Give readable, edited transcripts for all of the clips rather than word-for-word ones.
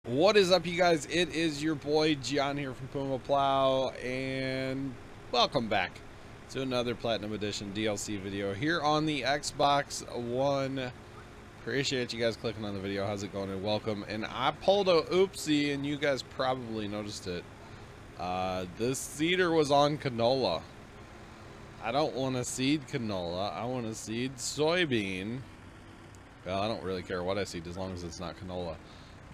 What is up, you guys? It is your boy Gian here from Puma Plow, and welcome back to another Platinum Edition DLC video here on the Xbox One. Appreciate you guys clicking on the video. How's it going? And welcome. And I pulled a oopsie, and you guys probably noticed it. This seeder was on canola. I don't want to seed canola. I want to seed soybean. Well, I don't really care what I seed as long as it's not canola,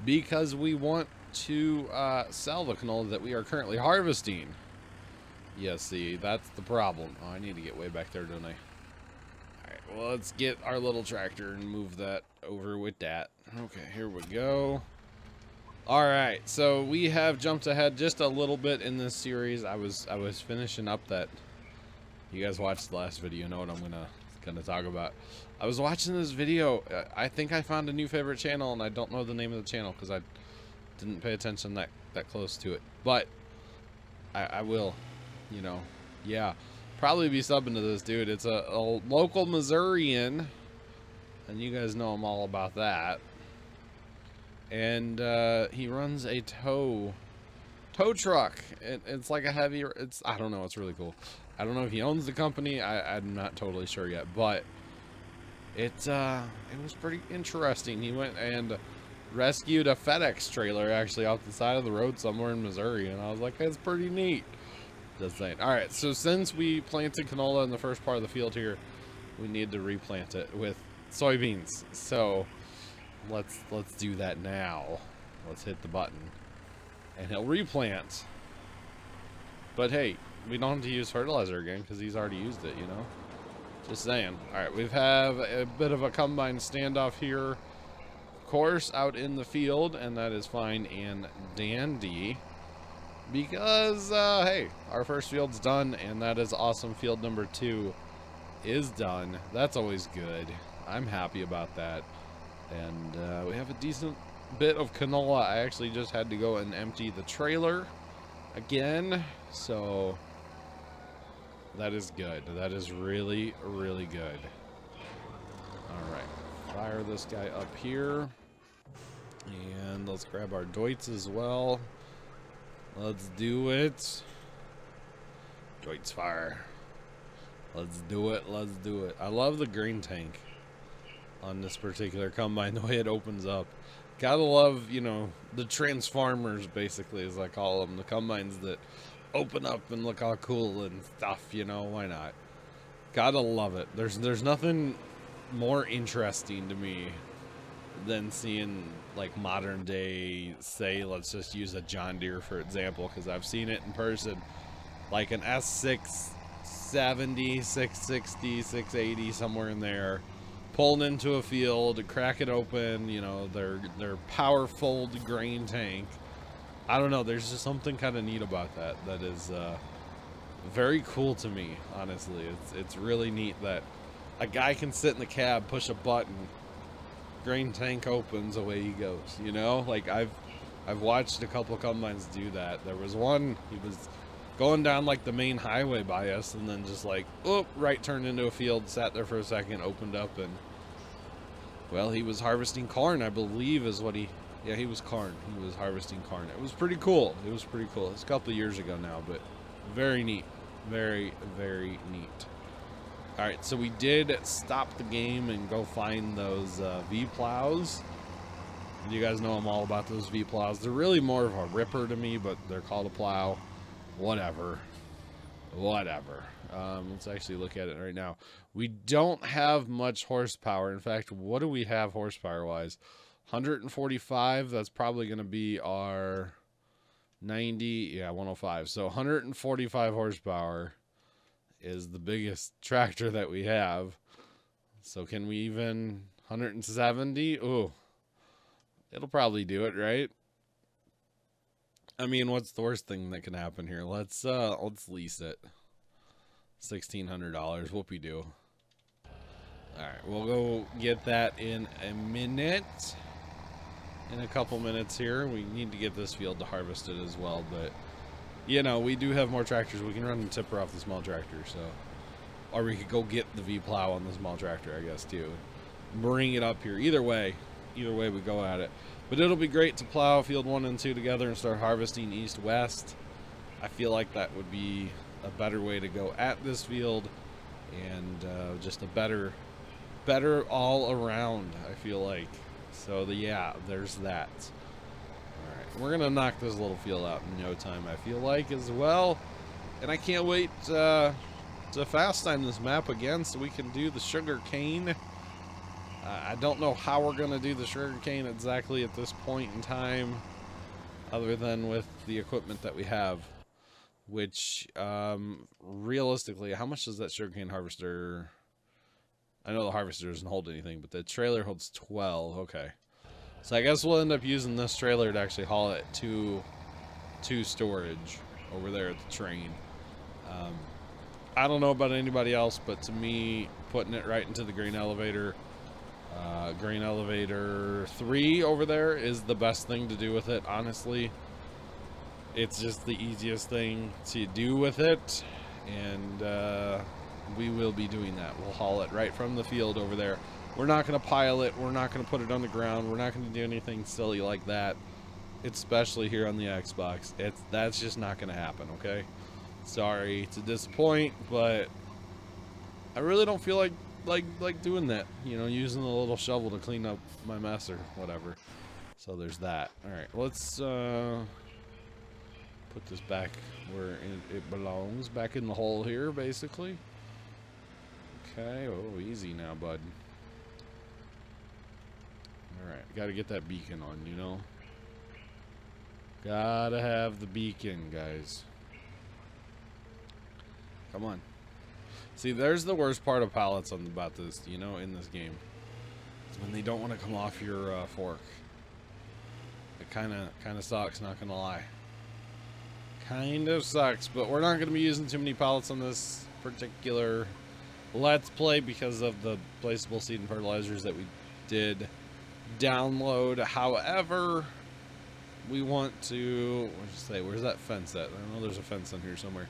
because we want to sell the canola that we are currently harvesting. Yeah, see, that's the problem. Oh, I need to get way back there, don't I? Alright, well, let's get our little tractor and move that over with that. Okay, here we go. Alright, so we have jumped ahead just a little bit in this series. I was finishing up that. You guys watched the last video, you know what I'm gonna talk about. I was watching this video. I think I found a new favorite channel, and I don't know the name of the channel because I didn't pay attention that close to it. But I will, you know, yeah, probably be subbing to this dude. It's a local Missourian, and you guys know I'm all about that. And he runs a tow truck. It's like a heavy. I don't know. It's really cool. I don't know if he owns the company. I'm not totally sure yet, but it was pretty interesting. He went and rescued a FedEx trailer actually off the side of the road somewhere in Missouri, and I was like, that's pretty neat. Just saying. All right, so since we planted canola in the first part of the field here, we need to replant it with soybeans. So let's do that now. Let's hit the button, and he'll replant. But hey, we don't have to use fertilizer again because he's already used it, you know? Just saying. Alright, we have a bit of a combine standoff here, of course, out in the field, and that is fine and dandy. Because, hey, our first field's done, and that is awesome. Field number 2 is done. That's always good. I'm happy about that. And we have a decent bit of canola. I actually just had to go and empty the trailer again, so that is good. That is really, really good. Alright, fire this guy up here, and let's grab our Deutz as well. Let's do it. Deutz fire. Let's do it. Let's do it. I love the grain tank on this particular combine, the way it opens up. Gotta love, you know, the transformers, basically, as I call them. The combines that open up and look all cool and stuff, you know, why not? Gotta love it. There's nothing more interesting to me than seeing, like, modern day, say, let's just use a John Deere, for example, because I've seen it in person. Like an S670, 660, 680, somewhere in there. Pulling into a field, crack it open, you know, their powerful grain tank. I don't know, there's just something kind of neat about that. That is very cool to me, honestly. It's really neat that a guy can sit in the cab, push a button, grain tank opens, away he goes, you know? Like, I've watched a couple of combines do that. There was one, he was going down like the main highway by us, and then just like, oh, right turned into a field, sat there for a second, opened up, and well, he was harvesting corn, I believe is what he was corn. He was harvesting corn. It was pretty cool. It was pretty cool. It's a couple of years ago now, but very neat. Very, very neat. Alright, so we did stop the game and go find those V-plows. You guys know I'm all about those V-plows. They're really more of a ripper to me, but they're called a plow. Whatever. Let's actually look at it right now. We don't have much horsepower. In fact, what do we have horsepower wise? 145. That's probably going to be our 90. Yeah, 105. So 145 horsepower is the biggest tractor that we have. So can we even 170? Ooh, it'll probably do it, right? I mean, what's the worst thing that can happen here? Let's lease it. $1,600. Whoopie-doo. Alright, we'll go get that in a minute. In a couple minutes here. We need to get this field to harvest it as well, but you know, we do have more tractors. We can run the tipper off the small tractor, so, or we could go get the V-plow on the small tractor, I guess, too. Bring it up here. Either way, either way we go at it. But it'll be great to plow field 1 and 2 together and start harvesting east-west. I feel like that would be a better way to go at this field, and just a better all around, I feel like. So yeah, there's that. All right, we're gonna knock this little field out in no time, I feel like, as well. And I can't wait to fast time this map again so we can do the sugar cane. I don't know how we're gonna do the sugar cane exactly at this point in time, other than with the equipment that we have. Which, realistically, how much does that sugarcane harvester... I know the harvester doesn't hold anything, but the trailer holds 12. Okay. So I guess we'll end up using this trailer to actually haul it to storage over there at the train. I don't know about anybody else, but to me, putting it right into the grain elevator 3 over there is the best thing to do with it, honestly. It's just the easiest thing to do with it, and we will be doing that. We'll haul it right from the field over there. We're not going to pile it. We're not going to put it on the ground. We're not going to do anything silly like that, especially here on the Xbox. That's just not going to happen, okay? Sorry to disappoint, but I really don't feel like doing that. You know, using the little shovel to clean up my mess or whatever. So there's that. All right, let's put this back where it belongs, back in the hole here, basically. Okay, oh, easy now, bud. Alright, gotta get that beacon on, you know? Gotta have the beacon, guys. Come on. See, there's the worst part of pallets about this, you know, in this game. It's when they don't want to come off your fork. It kind of sucks, not gonna lie. Kind of sucks, but we're not going to be using too many pallets on this particular Let's Play because of the placeable seed and fertilizers that we did download. However, we want to, where's that fence at? I know there's a fence in here somewhere.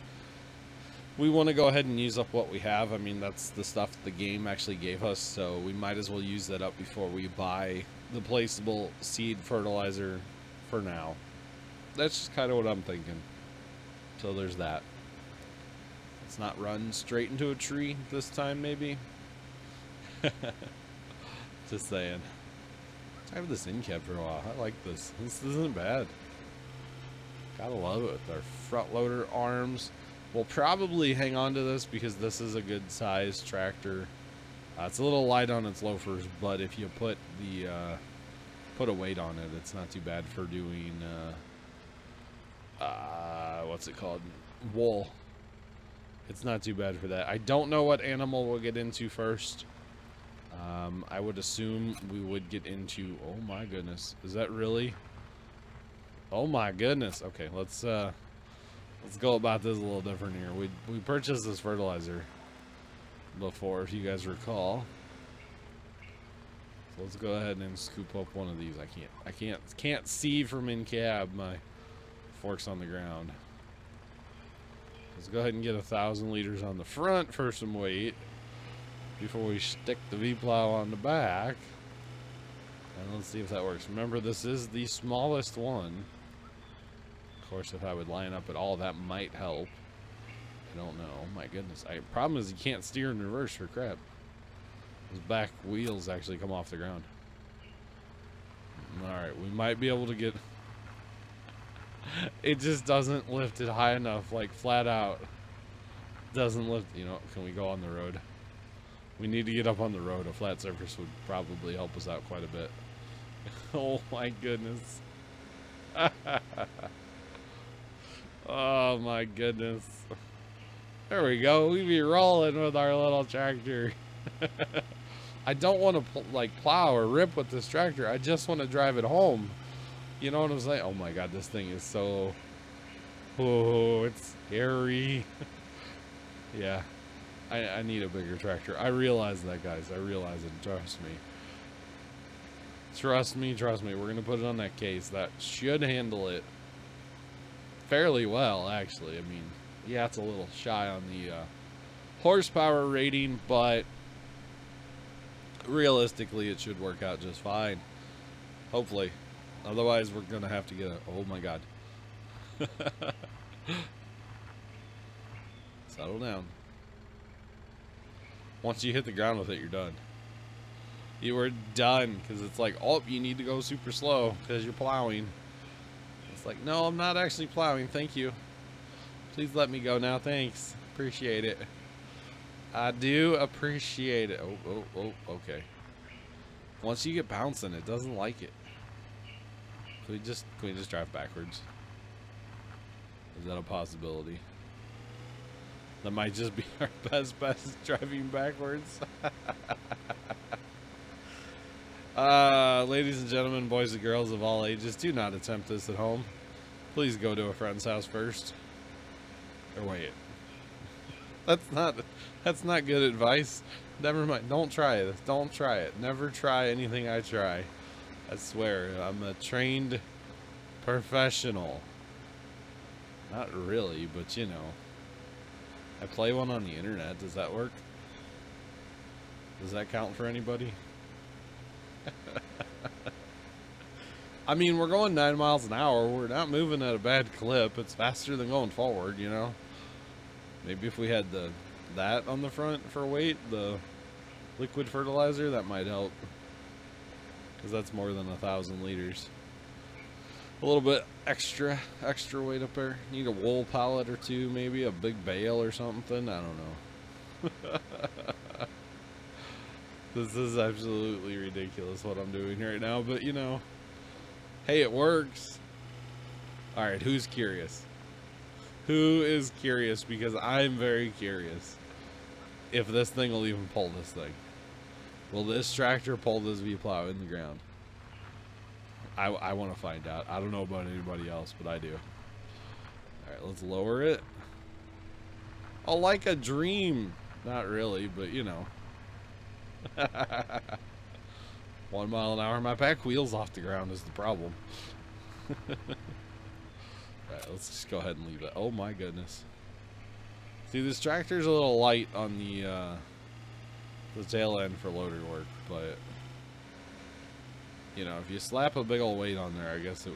We want to go ahead and use up what we have. I mean, that's the stuff the game actually gave us, so we might as well use that up before we buy the placeable seed fertilizer for now. That's just kind of what I'm thinking. So there's that. Let's not run straight into a tree this time, maybe. Just saying. Let's have this in cab for a while. I like this. This isn't bad. Gotta love it with our front loader arms. We'll probably hang on to this because this is a good size tractor. It's a little light on its loafers, but if you put a weight on it, it's not too bad for doing what's it called? Wool. It's not too bad for that. I don't know what animal we'll get into first. I would assume we would get into, oh my goodness, is that really? Oh my goodness. Okay, let's go about this a little different here. We purchased this fertilizer before, if you guys recall. So let's go ahead and scoop up one of these. I can't see from in cab. My fork's on the ground. Let's go ahead and get 1,000 liters on the front for some weight before we stick the V-plow on the back. And let's see if that works. Remember, this is the smallest one. Of course, if I would line up at all, that might help. I don't know. Oh my goodness. Problem is you can't steer in reverse for crap. Those back wheels actually come off the ground. Alright, we might be able to get... It just doesn't lift it high enough, like flat out. Doesn't lift, you know, can we go on the road? We need to get up on the road. A flat surface would probably help us out quite a bit. Oh my goodness. Oh my goodness. There we go. We be rolling with our little tractor. I don't want to like plow or rip with this tractor. I just want to drive it home. You know what I'm saying? Oh my god, this thing is so... Oh, it's scary. Yeah. I need a bigger tractor. I realize that, guys. I realize it. Trust me. Trust me, trust me. We're going to put it on that case. That should handle it fairly well, actually. I mean, yeah, it's a little shy on the horsepower rating, but realistically, it should work out just fine. Hopefully. Otherwise, we're going to have to get a... Oh, my God. Settle down. Once you hit the ground with it, you're done. You were done. Because it's like, oh, you need to go super slow because you're plowing. It's like, no, I'm not actually plowing. Thank you. Please let me go now. Thanks. Appreciate it. I do appreciate it. Oh, okay. Once you get bouncing, it doesn't like it. Can we just drive backwards? Is that a possibility? That might just be our best bet, is driving backwards. Ladies and gentlemen, boys and girls of all ages, do not attempt this at home. Please go to a friend's house first. Or wait. That's not good advice. Never mind. Don't try this. Don't try it. Never try anything I try. I swear, I'm a trained professional. Not really, but you know. I play one on the internet. Does that work? Does that count for anybody? I mean, we're going 9 miles an hour. We're not moving at a bad clip. It's faster than going forward, you know. Maybe if we had that on the front for weight, the liquid fertilizer, that might help. Because that's more than 1,000 liters. A little bit extra weight up there. Need a wool pallet or two, maybe a big bale or something. I don't know. This is absolutely ridiculous what I'm doing right now, but you know, hey, it works. All right, who's curious? Who is curious? Because I'm very curious if this thing will even pull this thing. Will this tractor pull this V-plow in the ground? I want to find out. I don't know about anybody else, but I do. All right, let's lower it. Oh, like a dream. Not really, but you know. 1 mile an hour. My back wheel's off the ground is the problem. Alright, let's just go ahead and leave it. Oh my goodness. See, this tractor's a little light on the tail end for loader work, but you know, if you slap a big old weight on there, I guess it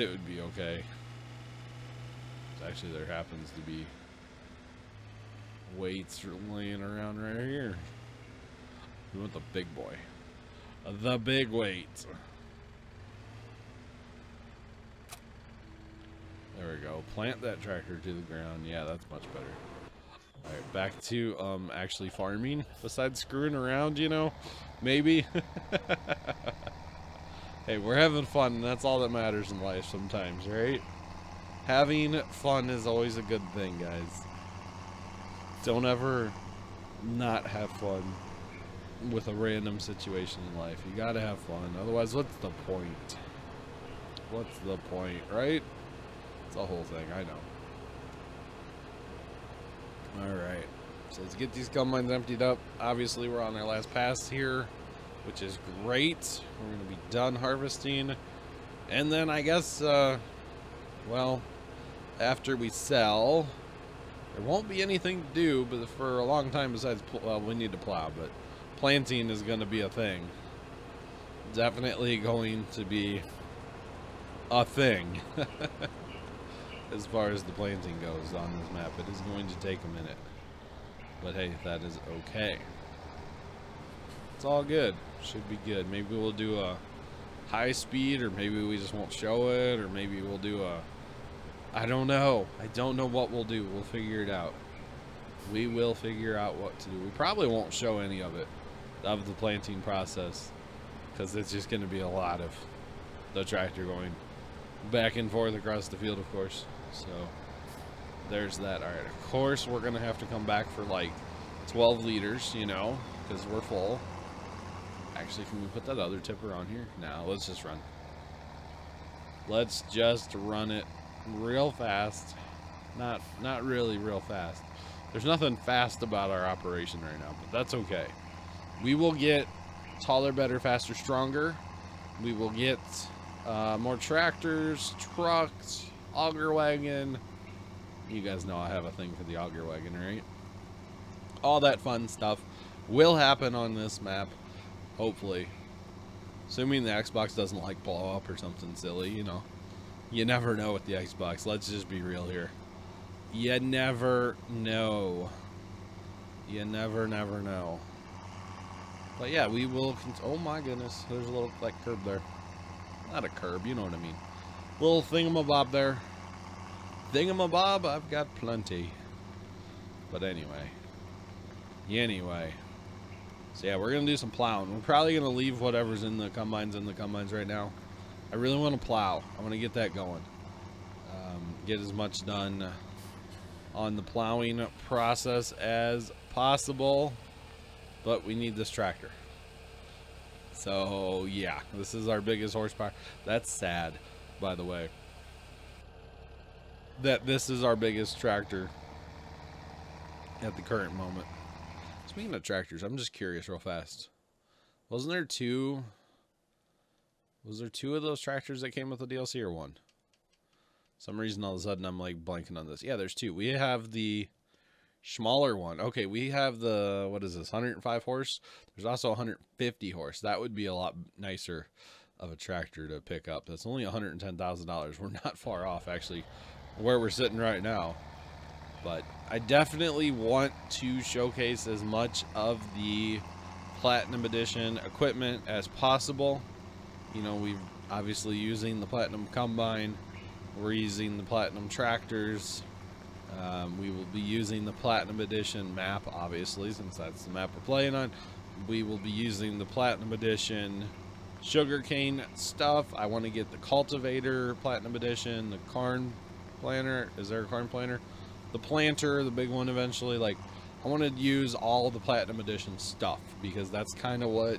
would be okay. Actually, there happens to be weights laying around right here. We want the big boy. The big weight. There we go. Plant that tractor to the ground. Yeah, that's much better. Alright, back to actually farming. Besides screwing around, you know. Maybe. Hey, we're having fun, and that's all that matters in life sometimes, right? Having fun is always a good thing, guys. Don't ever not have fun with a random situation in life. You gotta have fun. Otherwise, what's the point? What's the point, right? It's a whole thing, I know. Alright. So let's get these combines emptied up. Obviously, we're on our last pass here, which is great. We're going to be done harvesting. And then I guess, well, after we sell, there won't be anything to do but for a long time besides, well, we need to plow, but planting is going to be a thing. Definitely going to be a thing. As far as the planting goes on this map, it is going to take a minute. But hey, that is okay. It's all good. Should be good. Maybe we'll do a high speed, or maybe we just won't show it, or maybe we'll do a... I don't know. I don't know what we'll do. We'll figure it out. We will figure out what to do. We probably won't show any of it, of the planting process, because it's just going to be a lot of the tractor going back and forth across the field, of course. So there's that. All right, of course we're gonna have to come back for like 12 liters, you know, because we're full. Actually, can we put that other tipper on here? No, let's just run. Let's just run it real fast. Not really real fast. There's nothing fast about our operation right now, but that's okay. We will get taller, better, faster, stronger. We will get more tractors, trucks, auger wagon. You guys know I have a thing for the auger wagon, right? All that fun stuff will happen on this map, hopefully. Assuming the Xbox doesn't like blow up or something silly, you know. You never know with the Xbox. Let's just be real here. You never know. You never know. But yeah, we will. Oh my goodness, there's a little like curb there. Not a curb, you know what I mean. Little thingamabob there. Thingamabob, I've got plenty. But anyway. So yeah, we're gonna do some plowing. We're probably gonna leave whatever's in the combines right now. I really want to plow. I want to get that going. Get as much done on the plowing process as possible. But we need this tractor. So yeah, this is our biggest horsepower. That's sad, by the way, that this is our biggest tractor at the current moment. Speaking of tractors, I'm just curious real fast. Was there two of those tractors that came with the DLC or one? Some reason all of a sudden I'm like blanking on this. Yeah, there's two. We have the smaller one. Okay, we have the, what is this, 105 horse? There's also 150 horse. That would be a lot nicer of a tractor to pick up. That's only $110,000. We're not far off, actually, where we're sitting right now. But I definitely want to showcase as much of the Platinum Edition equipment as possible. You know, we're obviously using the Platinum Combine. We're using the Platinum Tractors. We will be using the Platinum Edition map, obviously, since that's the map we're playing on. We will be using the Platinum Edition sugarcane stuff. I want to get the Cultivator Platinum Edition, the Corn Planter. Is there a Corn Planter? The Planter, the big one eventually. Like, I want to use all the Platinum Edition stuff because that's kind of what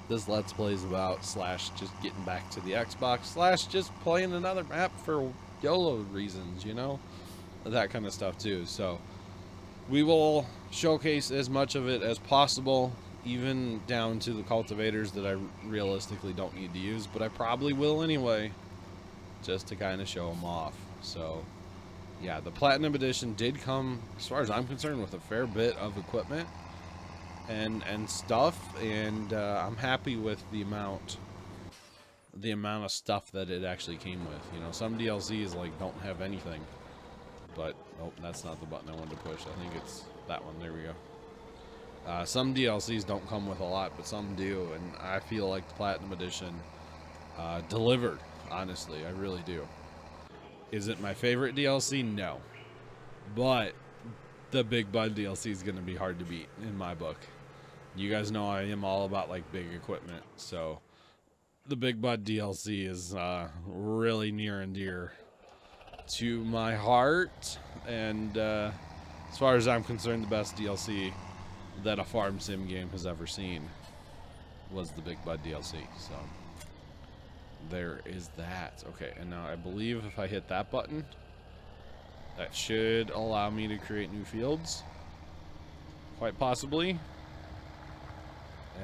this Let's Play is about, slash just getting back to the Xbox, slash just playing another map for YOLO reasons, you know? That kind of stuff too. So we will showcase as much of it as possible, even down to the cultivators that I realistically don't need to use, but I probably will anyway, just to kind of show them off. So yeah, the Platinum Edition did come, as far as I'm concerned, with a fair bit of equipment and stuff, and I'm happy with the amount of stuff that it actually came with. You know, some DLCs like don't have anything. But, oh, that's not the button I wanted to push. I think it's that one. There we go. Some DLCs don't come with a lot, but some do. And I feel like the Platinum Edition delivered, honestly. I really do. Is it my favorite DLC? No. But the Big Bud DLC is going to be hard to beat in my book. You guys know I am all about, like, big equipment. So the Big Bud DLC is really near and dear to my heart, and as far as I'm concerned, the best DLC that a farm sim game has ever seen was the Big Bud DLC. So there is that. Okay, and now I believe if I hit that button, that should allow me to create new fields, quite possibly,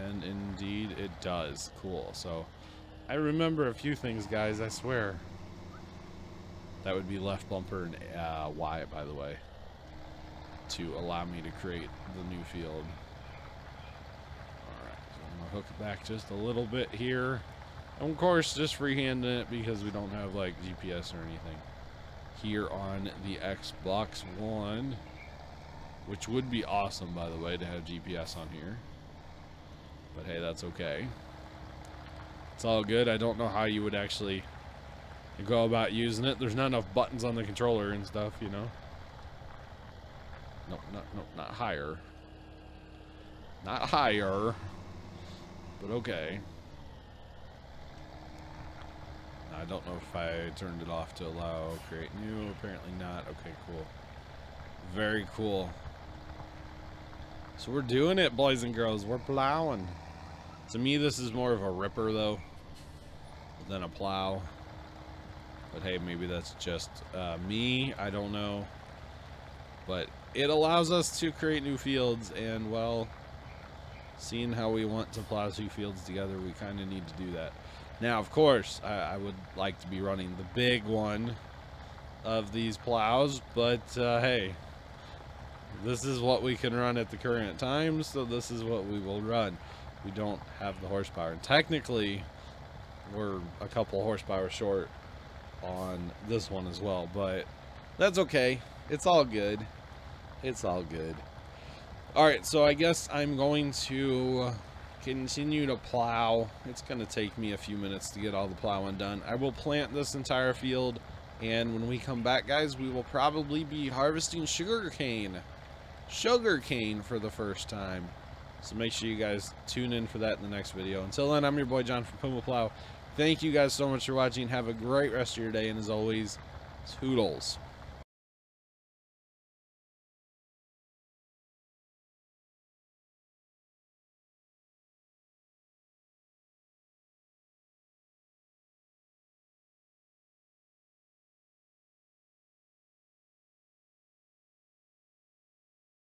and indeed it does. Cool. So I remember a few things, guys, I swear. That would be left bumper and Y, by the way, to allow me to create the new field. Alright, so I'm going to hook it back just a little bit here. And of course, just freehanding it because we don't have, like, GPS or anything here on the Xbox One, which would be awesome, by the way, to have GPS on here. But hey, that's okay. It's all good. I don't know how you would actually go about using it. There's not enough buttons on the controller and stuff, you know. Nope, not higher. Not higher. But okay. I don't know if I turned it off to allow create new. Apparently not. Okay, cool. Very cool. So we're doing it, boys and girls. We're plowing. To me, this is more of a ripper, though, than a plow. But hey, maybe that's just me. I don't know. But it allows us to create new fields, and well, seeing how we want to plow two fields together, we kind of need to do that. Now, of course, I would like to be running the big one of these plows, but hey, this is what we can run at the current time, so this is what we will run. We don't have the horsepower. And technically, we're a couple horsepower short on this one as well, but that's okay. It's all good. It's all good. Alright, so I guess I'm going to continue to plow. It's going to take me a few minutes to get all the plowing done. I will plant this entire field, and when we come back, guys, we will probably be harvesting sugarcane. Sugarcane for the first time. So make sure you guys tune in for that in the next video. Until then, I'm your boy John from Puma Plow. Thank you guys so much for watching. Have a great rest of your day, and as always, toodles.